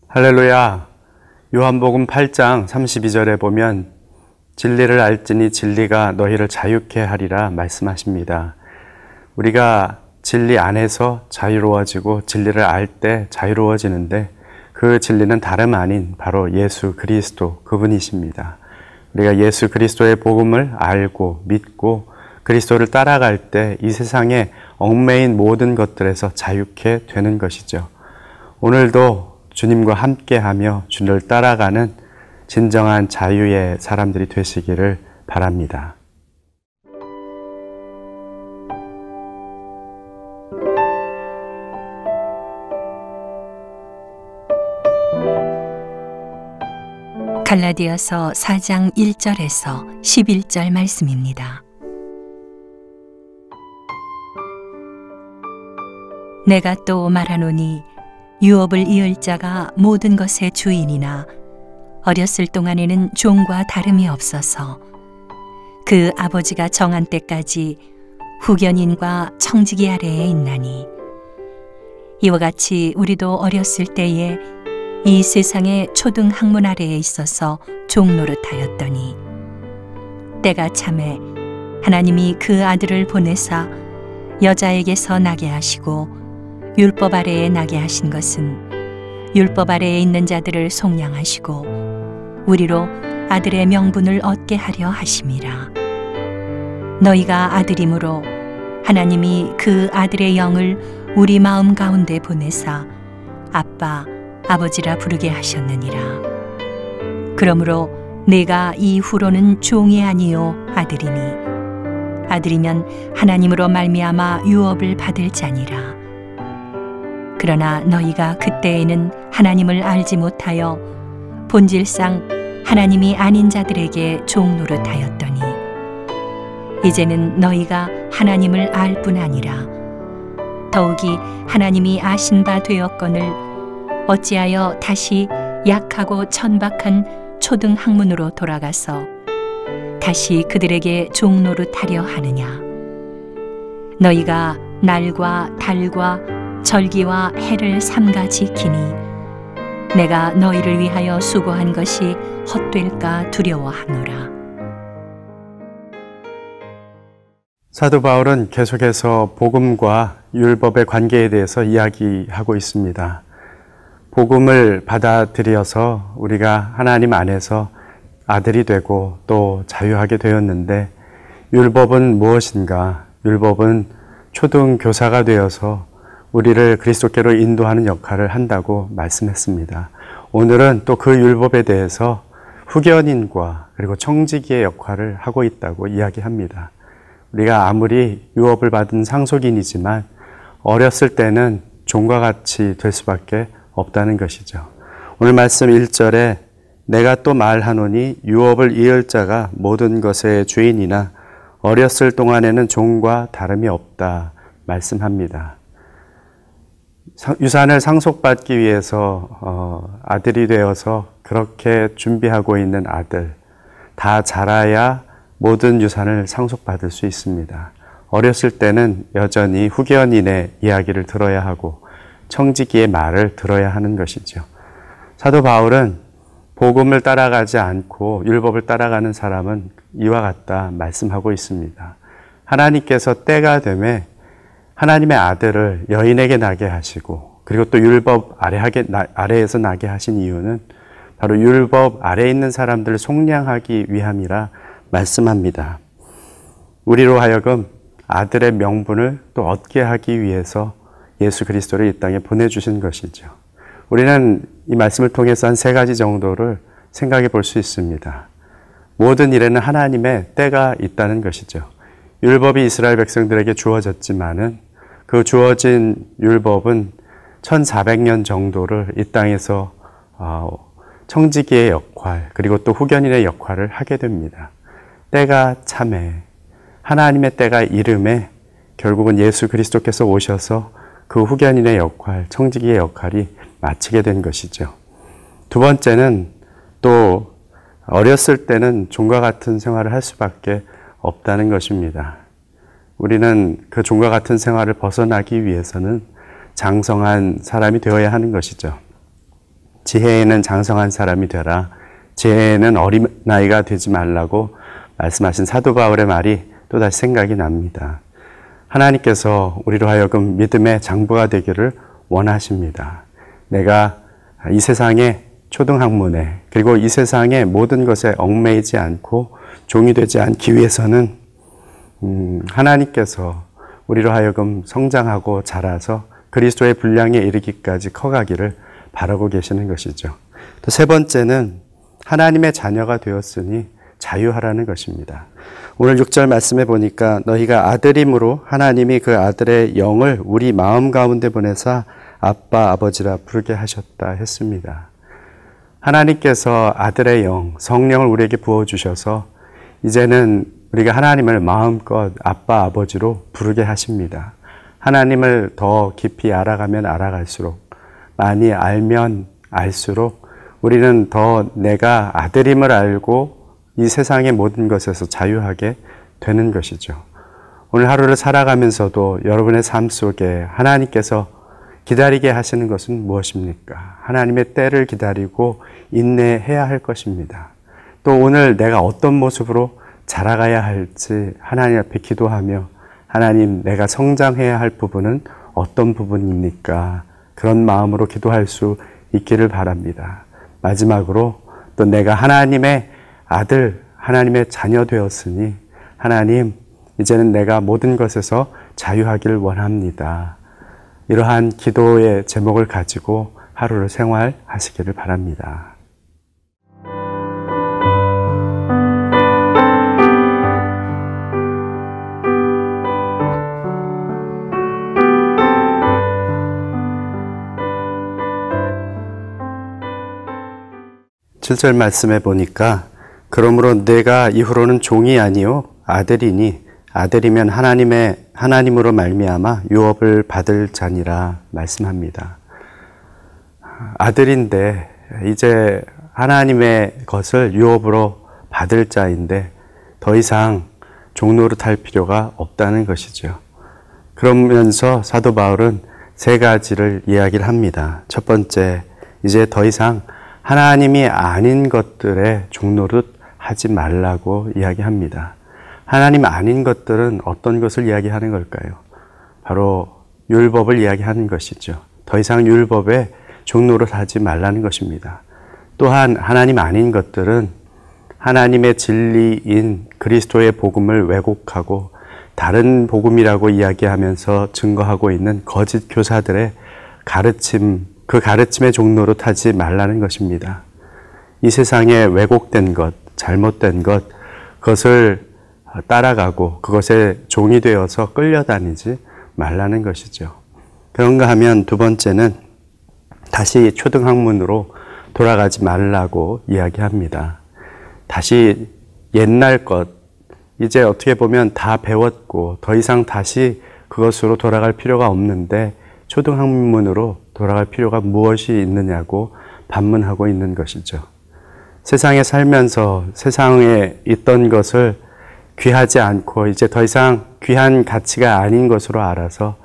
할렐루야. 요한복음 8장 32절에 보면 진리를 알지니 진리가 너희를 자유케 하리라 말씀하십니다. 우리가 진리 안에서 자유로워지고 진리를 알 때 자유로워지는데 그 진리는 다름 아닌 바로 예수 그리스도 그분이십니다. 우리가 예수 그리스도의 복음을 알고 믿고 그리스도를 따라갈 때 이 세상에 얽매인 모든 것들에서 자유케 되는 것이죠. 오늘도 주님과 함께하며 주님을 따라가는 진정한 자유의 사람들이 되시기를 바랍니다. 갈라디아서 4장 1절에서 11절 말씀입니다. 내가 또 말하노니 유업을 이을 자가 모든 것의 주인이나 어렸을 동안에는 종과 다름이 없어서 그 아버지가 정한 때까지 후견인과 청지기 아래에 있나니 이와 같이 우리도 어렸을 때에 이 세상의 초등 학문 아래에 있어서 종노릇하였더니 때가 차매 하나님이 그 아들을 보내사 여자에게서 나게 하시고 율법 아래에 나게 하신 것은 율법 아래에 있는 자들을 속량하시고 우리로 아들의 명분을 얻게 하려 하심이라. 너희가 아들이므로 하나님이 그 아들의 영을 우리 마음 가운데 보내사 아빠, 아버지라 부르게 하셨느니라. 그러므로 내가 이후로는 종이 아니요 아들이니 아들이면 하나님으로 말미암아 유업을 받을 자니라. 그러나 너희가 그때에는 하나님을 알지 못하여 본질상 하나님이 아닌 자들에게 종노릇하였더니 이제는 너희가 하나님을 알 뿐 아니라 더욱이 하나님이 아신 바 되었거늘 어찌하여 다시 약하고 천박한 초등 학문으로 돌아가서 다시 그들에게 종노릇하려 하느냐. 너희가 날과 달과 절기와 해를 삼가 지키니 내가 너희를 위하여 수고한 것이 헛될까 두려워하노라. 사도 바울은 계속해서 복음과 율법의 관계에 대해서 이야기하고 있습니다. 복음을 받아들여서 우리가 하나님 안에서 아들이 되고 또 자유하게 되었는데 율법은 무엇인가? 율법은 초등교사가 되어서 우리를 그리스도께로 인도하는 역할을 한다고 말씀했습니다. 오늘은 또 그 율법에 대해서 후견인과 그리고 청지기의 역할을 하고 있다고 이야기합니다. 우리가 아무리 유업을 받은 상속인이지만 어렸을 때는 종과 같이 될 수밖에 없다는 것이죠. 오늘 말씀 1절에 내가 또 말하노니 유업을 이을 자가 모든 것의 주인이나 어렸을 동안에는 종과 다름이 없다 말씀합니다. 유산을 상속받기 위해서 아들이 되어서 그렇게 준비하고 있는 아들, 다 자라야 모든 유산을 상속받을 수 있습니다. 어렸을 때는 여전히 후견인의 이야기를 들어야 하고 청지기의 말을 들어야 하는 것이죠. 사도 바울은 복음을 따라가지 않고 율법을 따라가는 사람은 이와 같다 말씀하고 있습니다. 하나님께서 때가 되매 하나님의 아들을 여인에게 나게 하시고 그리고 또 율법 아래에서 나게 하신 이유는 바로 율법 아래에 있는 사람들을 속량하기 위함이라 말씀합니다. 우리로 하여금 아들의 명분을 또 얻게 하기 위해서 예수 그리스도를 이 땅에 보내주신 것이죠. 우리는 이 말씀을 통해서 한 3가지 정도를 생각해 볼 수 있습니다. 모든 일에는 하나님의 때가 있다는 것이죠. 율법이 이스라엘 백성들에게 주어졌지만은 그 주어진 율법은 1400년 정도를 이 땅에서 청지기의 역할, 그리고 또 후견인의 역할을 하게 됩니다. 때가 참에, 하나님의 때가 이름에 결국은 예수 그리스도께서 오셔서 그 후견인의 역할, 청지기의 역할이 마치게 된 것이죠. 두 번째는 또 어렸을 때는 종과 같은 생활을 할 수밖에 없다는 것입니다. 우리는 그 종과 같은 생활을 벗어나기 위해서는 장성한 사람이 되어야 하는 것이죠. 지혜에는 장성한 사람이 되라. 지혜에는 어린아이가 되지 말라고 말씀하신 사도 바울의 말이 또다시 생각이 납니다. 하나님께서 우리로 하여금 믿음의 장부가 되기를 원하십니다. 내가 이 세상의 초등학문에 그리고 이 세상의 모든 것에 얽매이지 않고 종이 되지 않기 위해서는 하나님께서 우리로 하여금 성장하고 자라서 그리스도의 분량에 이르기까지 커가기를 바라고 계시는 것이죠. 또 세 번째는 하나님의 자녀가 되었으니 자유하라는 것입니다. 오늘 6절 말씀해 보니까 너희가 아들임으로 하나님이 그 아들의 영을 우리 마음 가운데 보내사 아빠 아버지라 부르게 하셨다 했습니다. 하나님께서 아들의 영, 성령을 우리에게 부어주셔서 이제는 우리가 하나님을 마음껏 아빠 아버지로 부르게 하십니다. 하나님을 더 깊이 알아가면 알아갈수록, 많이 알면 알수록 우리는 더 내가 아들임을 알고 이 세상의 모든 것에서 자유하게 되는 것이죠. 오늘 하루를 살아가면서도 여러분의 삶 속에 하나님께서 기다리게 하시는 것은 무엇입니까? 하나님의 때를 기다리고 인내해야 할 것입니다. 또 오늘 내가 어떤 모습으로 자라가야 할지 하나님 앞에 기도하며 하나님, 내가 성장해야 할 부분은 어떤 부분입니까? 그런 마음으로 기도할 수 있기를 바랍니다. 마지막으로 또 내가 하나님의 아들, 하나님의 자녀 되었으니 하나님, 이제는 내가 모든 것에서 자유하기를 원합니다. 이러한 기도의 제목을 가지고 하루를 생활하시기를 바랍니다. 7절 말씀해 보니까 그러므로 내가 이후로는 종이 아니요 아들이니 아들이면 하나님으로 말미암아 유업을 받을 자니라 말씀합니다. 아들인데 이제 하나님의 것을 유업으로 받을 자인데 더 이상 종노릇할 필요가 없다는 것이죠. 그러면서 사도 바울은 세 가지를 이야기를 합니다. 첫 번째, 이제 더 이상 하나님이 아닌 것들에 종노릇 하지 말라고 이야기합니다. 하나님 아닌 것들은 어떤 것을 이야기하는 걸까요? 바로 율법을 이야기하는 것이죠. 더 이상 율법에 종노릇 하지 말라는 것입니다. 또한 하나님 아닌 것들은 하나님의 진리인 그리스도의 복음을 왜곡하고 다른 복음이라고 이야기하면서 증거하고 있는 거짓 교사들의 가르침, 그 가르침에 종노릇 하지 말라는 것입니다. 이 세상에 왜곡된 것, 잘못된 것, 그것을 따라가고 그것에 종이 되어서 끌려다니지 말라는 것이죠. 그런가 하면 두 번째는 다시 초등학문으로 돌아가지 말라고 이야기합니다. 다시 옛날 것, 이제 어떻게 보면 다 배웠고 더 이상 다시 그것으로 돌아갈 필요가 없는데 초등학문으로 돌아갈 필요가 무엇이 있느냐고 반문하고 있는 것이죠. 세상에 살면서 세상에 있던 것을 귀하지 않고 이제 더 이상 귀한 가치가 아닌 것으로 알아서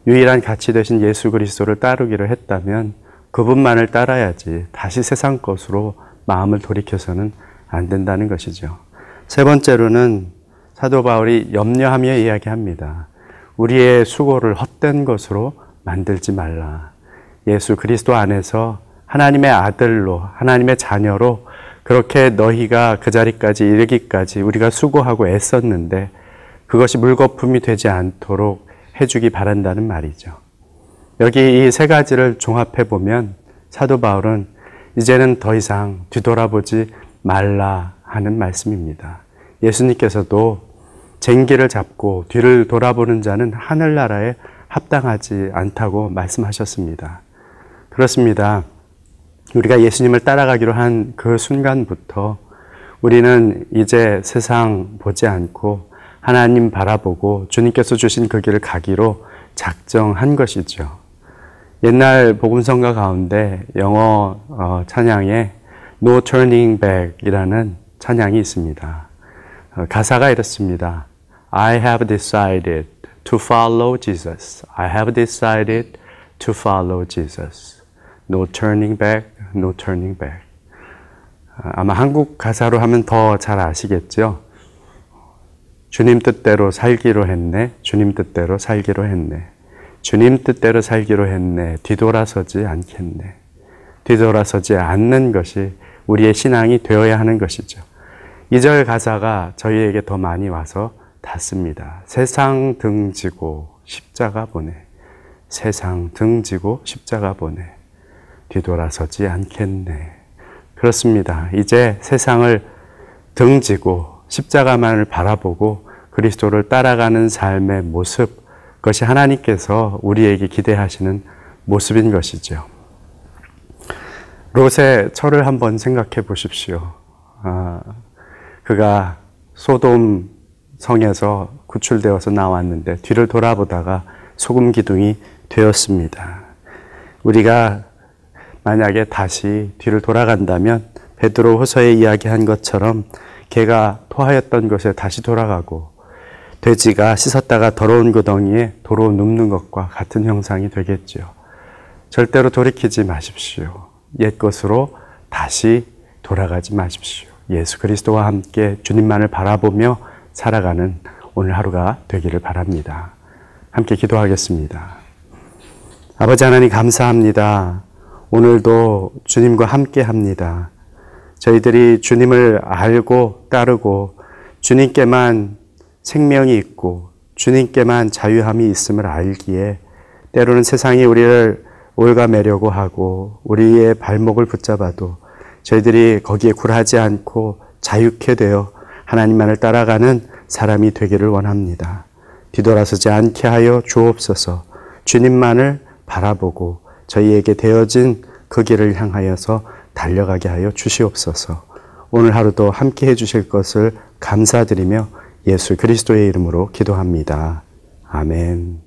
유일한 가치 되신 예수 그리스도를 따르기를 했다면 그분만을 따라야지 다시 세상 것으로 마음을 돌이켜서는 안 된다는 것이죠. 세 번째로는 사도 바울이 염려하며 이야기합니다. 우리의 수고를 헛된 것으로 만들지 말라. 예수 그리스도 안에서 하나님의 아들로, 하나님의 자녀로 그렇게 너희가 그 자리까지 이르기까지 우리가 수고하고 애썼는데 그것이 물거품이 되지 않도록 해주기 바란다는 말이죠. 여기 이 세 가지를 종합해 보면 사도 바울은 이제는 더 이상 뒤돌아보지 말라 하는 말씀입니다. 예수님께서도 쟁기를 잡고 뒤를 돌아보는 자는 하늘나라에 합당하지 않다고 말씀하셨습니다. 그렇습니다. 우리가 예수님을 따라가기로 한 그 순간부터 우리는 이제 세상 보지 않고 하나님 바라보고 주님께서 주신 그 길을 가기로 작정한 것이죠. 옛날 복음성가 가운데 영어 찬양에 No Turning Back 이라는 찬양이 있습니다. 가사가 이렇습니다. I have decided to follow Jesus. I have decided to follow Jesus. No turning back, no turning back. 아마 한국 가사로 하면 더 잘 아시겠죠? 주님 뜻대로 살기로 했네. 주님 뜻대로 살기로 했네. 주님 뜻대로 살기로 했네. 뒤돌아서지 않겠네. 뒤돌아서지 않는 것이 우리의 신앙이 되어야 하는 것이죠. 2절 가사가 저희에게 더 많이 와서 닿습니다. 세상 등지고 십자가 보내. 세상 등지고 십자가 보내. 뒤돌아서지 않겠네. 그렇습니다. 이제 세상을 등지고 십자가만을 바라보고 그리스도를 따라가는 삶의 모습, 그것이 하나님께서 우리에게 기대하시는 모습인 것이죠. 롯의 철을 한번 생각해 보십시오. 그가 소돔 성에서 구출되어서 나왔는데 뒤를 돌아보다가 소금 기둥이 되었습니다. 우리가 만약에 다시 뒤를 돌아간다면 베드로 후서에 이야기한 것처럼 개가 토하였던 곳에 다시 돌아가고 돼지가 씻었다가 더러운 구덩이에 도로 눕는 것과 같은 형상이 되겠죠. 절대로 돌이키지 마십시오. 옛 것으로 다시 돌아가지 마십시오. 예수 그리스도와 함께 주님만을 바라보며 살아가는 오늘 하루가 되기를 바랍니다. 함께 기도하겠습니다. 아버지 하나님 감사합니다. 오늘도 주님과 함께 합니다. 저희들이 주님을 알고 따르고 주님께만 생명이 있고 주님께만 자유함이 있음을 알기에 때로는 세상이 우리를 올가매려고 하고 우리의 발목을 붙잡아도 저희들이 거기에 굴하지 않고 자유케 되어 하나님만을 따라가는 사람이 되기를 원합니다. 뒤돌아서지 않게 하여 주옵소서. 주님만을 바라보고 저희에게 되어진 그 길을 향하여서 달려가게 하여 주시옵소서. 오늘 하루도 함께 해주실 것을 감사드리며 예수 그리스도의 이름으로 기도합니다. 아멘.